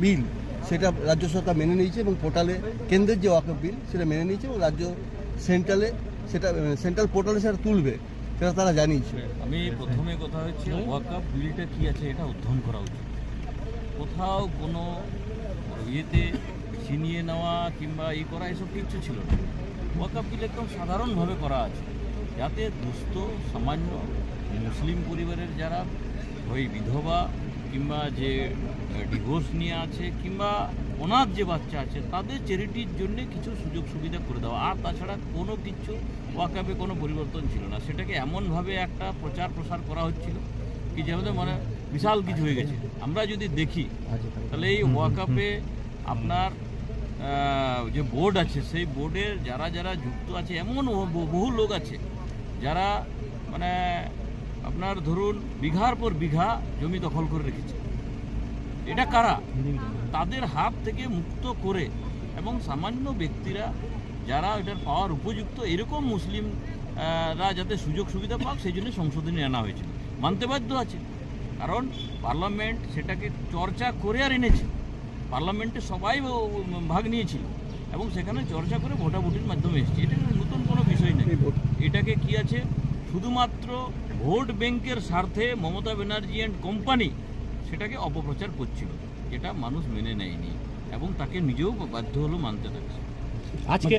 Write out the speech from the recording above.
বিল সেটা রাজ্য সরকার মেনে নিয়েছে এবং পোর্টালে কেন্দ্রের যে ওয়াকফ বিল সেটা মেনে নিয়েছে এবং রাজ্য সেন্ট্রাল পোর্টালে সেটা তুলবে, সেটা তারা জানিয়েছে। আমি প্রথমে কথা হচ্ছে ওয়াকফ বিলটা কি আছে এটা অধ্যয়ন করা উচিত। কোথাও কোনো ইয়েতে ছিনিয়ে নেওয়া কিংবা করা এসব কিছু ছিল না। ওয়াকফ বিল একদম সাধারণভাবে করা আছে, যাতে দুস্থ সামান্য মুসলিম পরিবারের যারা ওই বিধবা কিংবা যে ডিভোর্স নিয়ে আছে কিংবা অনাথ যে বাচ্চা আছে তাদের চ্যারিটির জন্য কিছু সুযোগ সুবিধা করে দেওয়া, আর তাছাড়া কোনো কিছু ওয়াকফে কোনো পরিবর্তন ছিল না। সেটাকে এমনভাবে একটা প্রচার প্রসার করা হচ্ছিল কি যে আমাদের মানে বিশাল কিছু হয়ে গেছে। আমরা যদি দেখি তাহলে এই ওয়াকফে আপনার যে বোর্ড আছে সেই বোর্ডের যারা যারা যুক্ত আছে এমন বহু লোক আছে যারা মানে আপনার ধরুন বিঘার পর বিঘা জমি দখল করে রেখেছে। এটা কারা? তাদের হাত থেকে মুক্ত করে এবং সামান্য ব্যক্তিরা যারা এটার পাওয়ার উপযুক্ত এরকম মুসলিমরা যাতে সুযোগ সুবিধা পাক সেই জন্য সংশোধনী আনা হয়েছিল। মানতে বাধ্য আছে, কারণ পার্লামেন্ট সেটাকে চর্চা করে আর এনেছে। পার্লামেন্টে সবাই ভাগ নিয়েছিল এবং সেখানে চর্চা করে ভোটাভুটির মাধ্যমে এসেছে। এটা নতুন কোনো বিষয় নেই। এটাকে কি আছে শুধুমাত্র ভোট ব্যাংকের স্বার্থে মমতা ব্যানার্জি অ্যান্ড কোম্পানি সেটাকে অপপ্রচার করছিল, যেটা মানুষ মেনে নেয়নি এবং তাকে নিজেও বাধ্য হলো মানতে থাকছে। আজকে